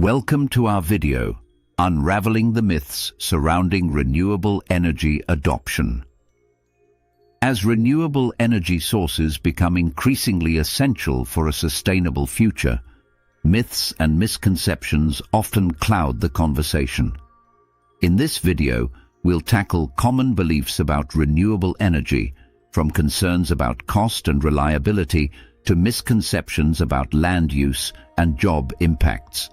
Welcome to our video, Unraveling the Myths Surrounding Renewable Energy Adoption. As renewable energy sources become increasingly essential for a sustainable future, myths and misconceptions often cloud the conversation. In this video, we'll tackle common beliefs about renewable energy, from concerns about cost and reliability to misconceptions about land use and job impacts.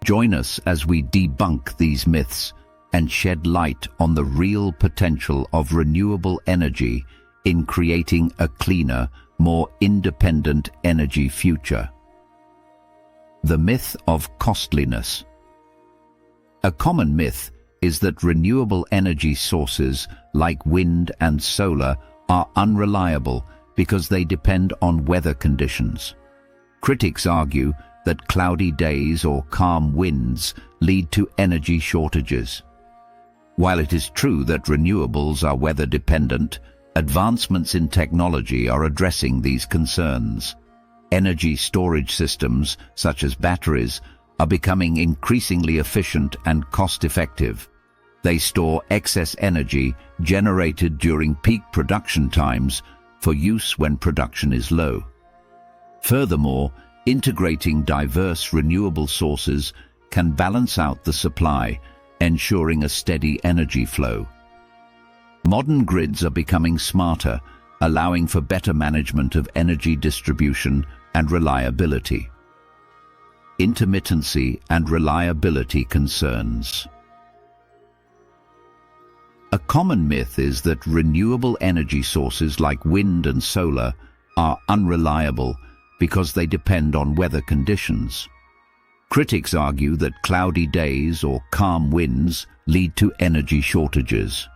Join us as we debunk these myths and shed light on the real potential of renewable energy in creating a cleaner, more independent energy future. The myth of costliness. A common myth is that renewable energy sources like wind and solar are unreliable because they depend on weather conditions. Critics argue that cloudy days or calm winds lead to energy shortages. While it is true that renewables are weather-dependent, advancements in technology are addressing these concerns. Energy storage systems, such as batteries, are becoming increasingly efficient and cost-effective. They store excess energy generated during peak production times for use when production is low. Furthermore, integrating diverse renewable sources can balance out the supply, ensuring a steady energy flow. Modern grids are becoming smarter, allowing for better management of energy distribution and reliability. Intermittency and reliability concerns. A common myth is that renewable energy sources like wind and solar are unreliable because they depend on weather conditions. Critics argue that cloudy days or calm winds lead to energy shortages.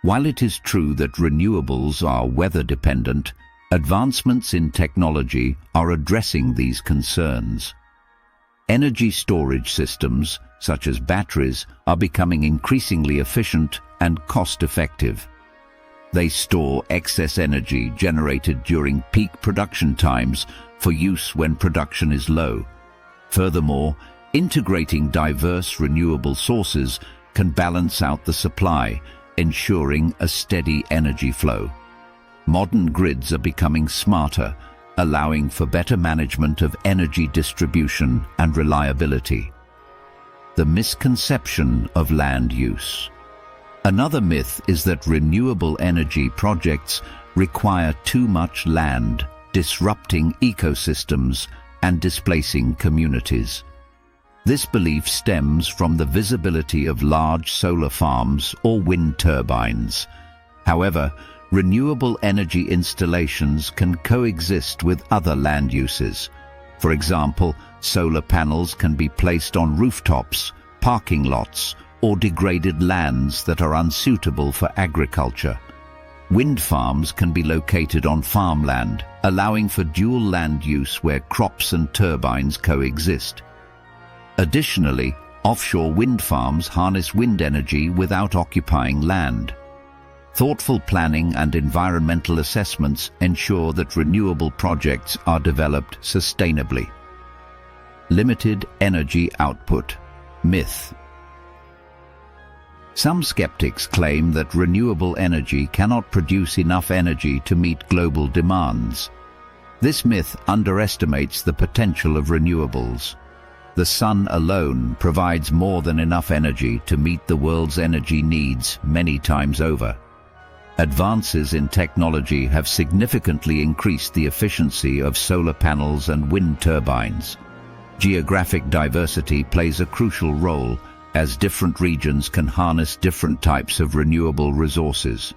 While it is true that renewables are weather-dependent, advancements in technology are addressing these concerns. Energy storage systems, such as batteries, are becoming increasingly efficient and cost-effective. They store excess energy generated during peak production times for use when production is low. Furthermore, integrating diverse renewable sources can balance out the supply, ensuring a steady energy flow. Modern grids are becoming smarter, allowing for better management of energy distribution and reliability. The misconception of land use. Another myth is that renewable energy projects require too much land, disrupting ecosystems and displacing communities. This belief stems from the visibility of large solar farms or wind turbines. However, renewable energy installations can coexist with other land uses. For example, solar panels can be placed on rooftops, parking lots, or degraded lands that are unsuitable for agriculture. Wind farms can be located on farmland, allowing for dual land use where crops and turbines coexist. Additionally, offshore wind farms harness wind energy without occupying land. Thoughtful planning and environmental assessments ensure that renewable projects are developed sustainably. Limited energy output. Myth. Some skeptics claim that renewable energy cannot produce enough energy to meet global demands. This myth underestimates the potential of renewables. The sun alone provides more than enough energy to meet the world's energy needs many times over. Advances in technology have significantly increased the efficiency of solar panels and wind turbines. Geographic diversity plays a crucial role, as different regions can harness different types of renewable resources.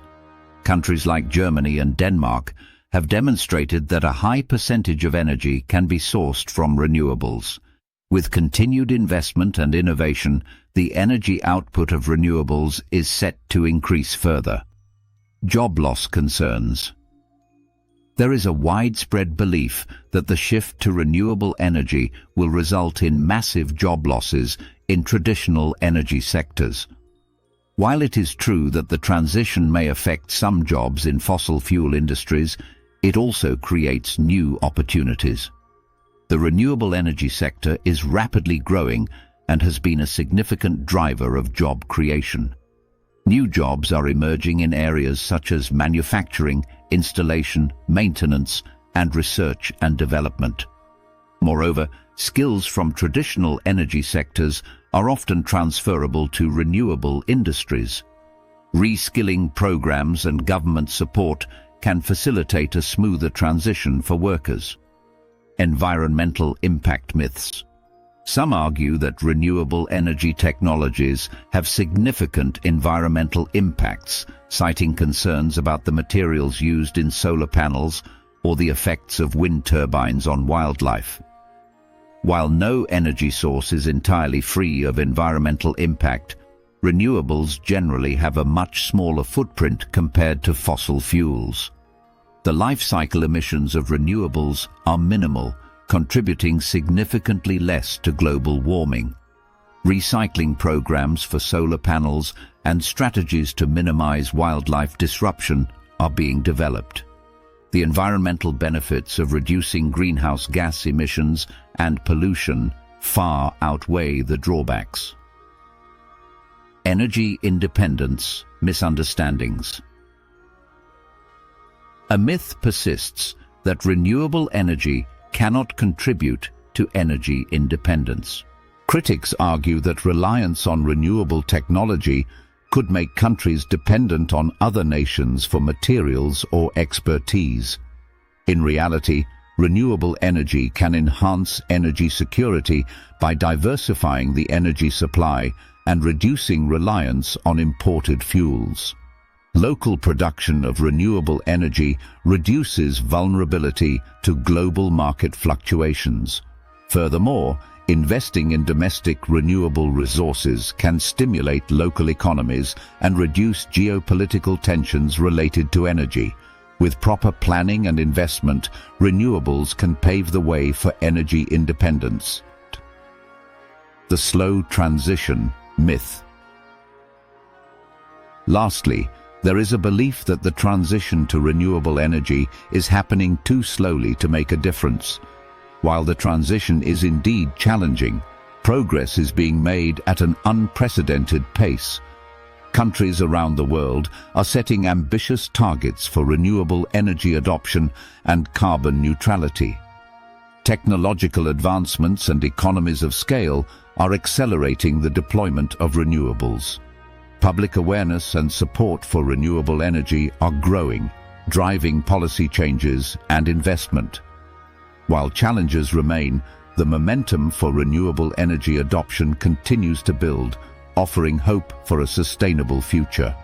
Countries like Germany and Denmark have demonstrated that a high percentage of energy can be sourced from renewables. With continued investment and innovation, the energy output of renewables is set to increase further. Job loss concerns. There is a widespread belief that the shift to renewable energy will result in massive job losses in traditional energy sectors. While it is true that the transition may affect some jobs in fossil fuel industries, it also creates new opportunities. The renewable energy sector is rapidly growing and has been a significant driver of job creation. New jobs are emerging in areas such as manufacturing, installation, maintenance, and research and development. Moreover, skills from traditional energy sectors are often transferable to renewable industries. Reskilling programs and government support can facilitate a smoother transition for workers. Environmental impact myths. Some argue that renewable energy technologies have significant environmental impacts, citing concerns about the materials used in solar panels or the effects of wind turbines on wildlife. While no energy source is entirely free of environmental impact, renewables generally have a much smaller footprint compared to fossil fuels. The life cycle emissions of renewables are minimal, contributing significantly less to global warming. Recycling programs for solar panels and strategies to minimize wildlife disruption are being developed. The environmental benefits of reducing greenhouse gas emissions and pollution far outweigh the drawbacks. Energy independence misunderstandings. A myth persists that renewable energy cannot contribute to energy independence. Critics argue that reliance on renewable technology could make countries dependent on other nations for materials or expertise. In reality, renewable energy can enhance energy security by diversifying the energy supply and reducing reliance on imported fuels. Local production of renewable energy reduces vulnerability to global market fluctuations. Furthermore, investing in domestic renewable resources can stimulate local economies and reduce geopolitical tensions related to energy. With proper planning and investment, renewables can pave the way for energy independence. The slow transition myth. Lastly, there is a belief that the transition to renewable energy is happening too slowly to make a difference. While the transition is indeed challenging, progress is being made at an unprecedented pace. Countries around the world are setting ambitious targets for renewable energy adoption and carbon neutrality. Technological advancements and economies of scale are accelerating the deployment of renewables. Public awareness and support for renewable energy are growing, driving policy changes and investment. While challenges remain, the momentum for renewable energy adoption continues to build, offering hope for a sustainable future.